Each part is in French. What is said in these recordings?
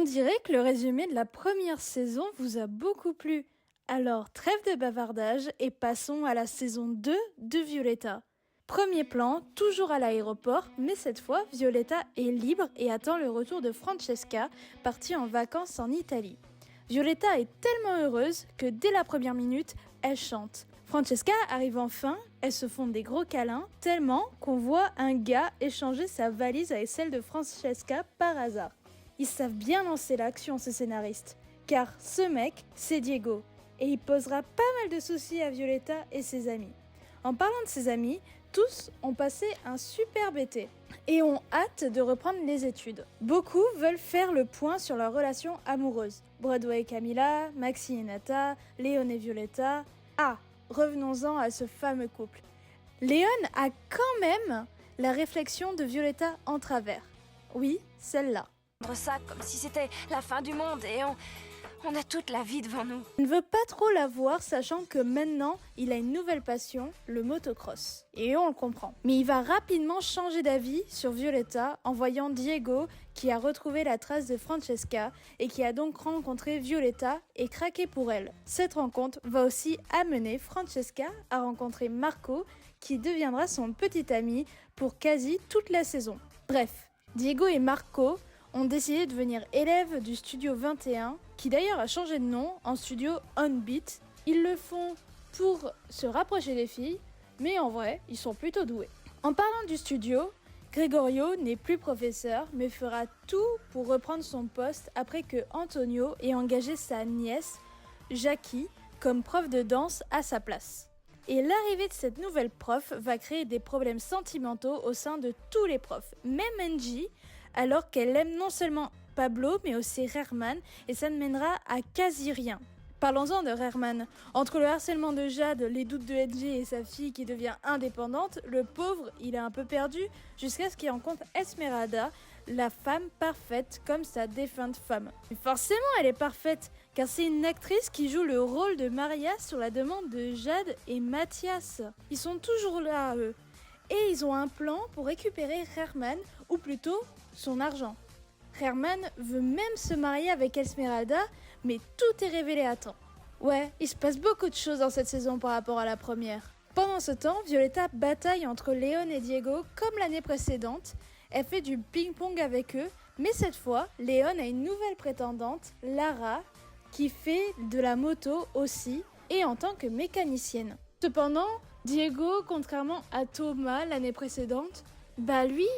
On dirait que le résumé de la première saison vous a beaucoup plu. Alors trêve de bavardage et passons à la saison 2 de Violetta. Premier plan, toujours à l'aéroport, mais cette fois, Violetta est libre et attend le retour de Francesca, partie en vacances en Italie. Violetta est tellement heureuse que dès la première minute, elle chante. Francesca arrive enfin, elles se font des gros câlins, tellement qu'on voit un gars échanger sa valise avec celle de Francesca par hasard. Ils savent bien lancer l'action, ces scénaristes, car ce mec, c'est Diego, et il posera pas mal de soucis à Violetta et ses amis. En parlant de ses amis, tous ont passé un superbe été et ont hâte de reprendre les études. Beaucoup veulent faire le point sur leur relation amoureuse. Broadway et Camilla, Maxi et Nata, Léon et Violetta. Ah, revenons-en à ce fameux couple. Léon a quand même la réflexion de Violetta en travers. Oui, celle-là. Ça comme si c'était la fin du monde et on a toute la vie devant nous. Il ne veut pas trop la voir, sachant que maintenant, il a une nouvelle passion, le motocross. Et on le comprend. Mais il va rapidement changer d'avis sur Violetta en voyant Diego qui a retrouvé la trace de Francesca et qui a donc rencontré Violetta et craqué pour elle. Cette rencontre va aussi amener Francesca à rencontrer Marco qui deviendra son petit ami pour quasi toute la saison. Bref, Diego et Marco ont décidé de devenir élèves du Studio 21, qui d'ailleurs a changé de nom en Studio On Beat. Ils le font pour se rapprocher des filles, mais en vrai, ils sont plutôt doués. En parlant du studio, Gregorio n'est plus professeur, mais fera tout pour reprendre son poste après que Antonio ait engagé sa nièce, Jackie, comme prof de danse à sa place. Et l'arrivée de cette nouvelle prof va créer des problèmes sentimentaux au sein de tous les profs, même Angie, alors qu'elle aime non seulement Pablo, mais aussi Herman, et ça ne mènera à quasi rien. Parlons-en de Herman. Entre le harcèlement de Jade, les doutes de Angie et sa fille qui devient indépendante, le pauvre, il est un peu perdu, jusqu'à ce qu'il rencontre Esmeralda, la femme parfaite comme sa défunte femme. Et forcément, elle est parfaite, car c'est une actrice qui joue le rôle de Maria sur la demande de Jade et Mathias. Ils sont toujours là, eux. Et ils ont un plan pour récupérer Herman, ou plutôt son argent. Herman veut même se marier avec Esmeralda, mais tout est révélé à temps. Ouais, il se passe beaucoup de choses dans cette saison par rapport à la première. Pendant ce temps, Violetta bataille entre Léon et Diego comme l'année précédente. Elle fait du ping-pong avec eux, mais cette fois, Léon a une nouvelle prétendante, Lara, qui fait de la moto aussi, et en tant que mécanicienne. Cependant, Diego, contrairement à Thomas l'année précédente, lui,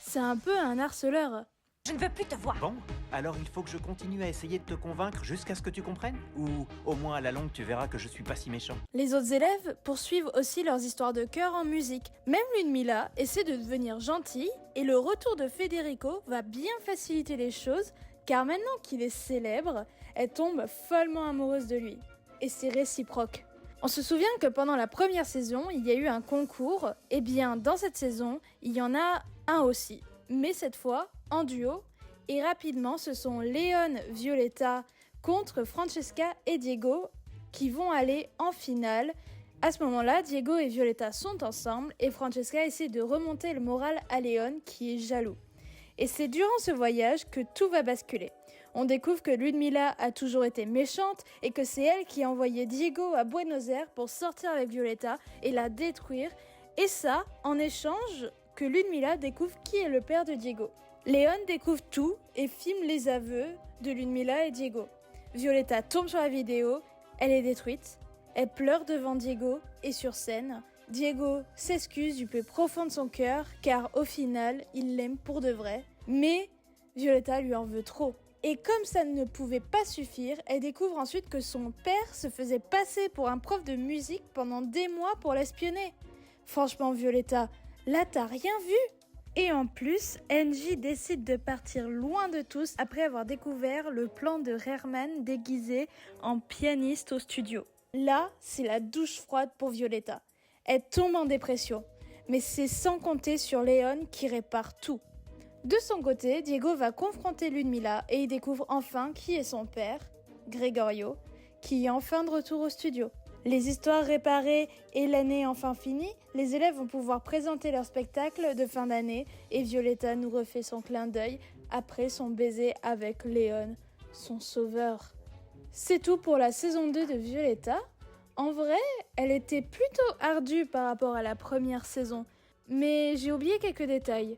c'est un peu un harceleur. Je ne veux plus te voir. Bon, alors il faut que je continue à essayer de te convaincre jusqu'à ce que tu comprennes? Ou au moins à la longue tu verras que je suis pas si méchant. Les autres élèves poursuivent aussi leurs histoires de cœur en musique. Même Ludmilla essaie de devenir gentille et le retour de Federico va bien faciliter les choses car maintenant qu'il est célèbre, elle tombe follement amoureuse de lui. Et c'est réciproque. On se souvient que pendant la première saison, il y a eu un concours. Et bien, dans cette saison, il y en a un aussi. Mais cette fois, en duo. Et rapidement, ce sont Léon, Violetta contre Francesca et Diego qui vont aller en finale. À ce moment-là, Diego et Violetta sont ensemble et Francesca essaie de remonter le moral à Léon qui est jaloux. Et c'est durant ce voyage que tout va basculer. On découvre que Ludmilla a toujours été méchante et que c'est elle qui a envoyé Diego à Buenos Aires pour sortir avec Violetta et la détruire. Et ça, en échange que Ludmilla découvre qui est le père de Diego. Léon découvre tout et filme les aveux de Ludmilla et Diego. Violetta tombe sur la vidéo, elle est détruite, elle pleure devant Diego et sur scène. Diego s'excuse du plus profond de son cœur car au final, il l'aime pour de vrai. Mais Violetta lui en veut trop. Et comme ça ne pouvait pas suffire, elle découvre ensuite que son père se faisait passer pour un prof de musique pendant des mois pour l'espionner. Franchement Violetta, là t'as rien vu? Et en plus, Angie décide de partir loin de tous après avoir découvert le plan de Herman déguisé en pianiste au studio. Là, c'est la douche froide pour Violetta. Elle tombe en dépression, mais c'est sans compter sur Léon qui répare tout. De son côté, Diego va confronter Ludmilla et il découvre enfin qui est son père, Gregorio, qui est enfin de retour au studio. Les histoires réparées et l'année enfin finie, les élèves vont pouvoir présenter leur spectacle de fin d'année et Violetta nous refait son clin d'œil après son baiser avec Léon, son sauveur. C'est tout pour la saison 2 de Violetta. En vrai, elle était plutôt ardue par rapport à la première saison, mais j'ai oublié quelques détails.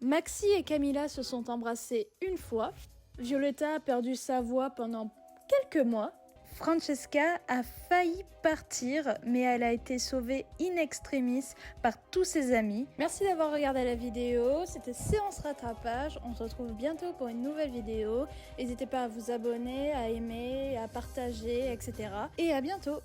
Maxie et Camilla se sont embrassées une fois, Violetta a perdu sa voix pendant quelques mois, Francesca a failli partir, mais elle a été sauvée in extremis par tous ses amis. Merci d'avoir regardé la vidéo, c'était Séance Rattrapage. On se retrouve bientôt pour une nouvelle vidéo. N'hésitez pas à vous abonner, à aimer, à partager, etc. Et à bientôt!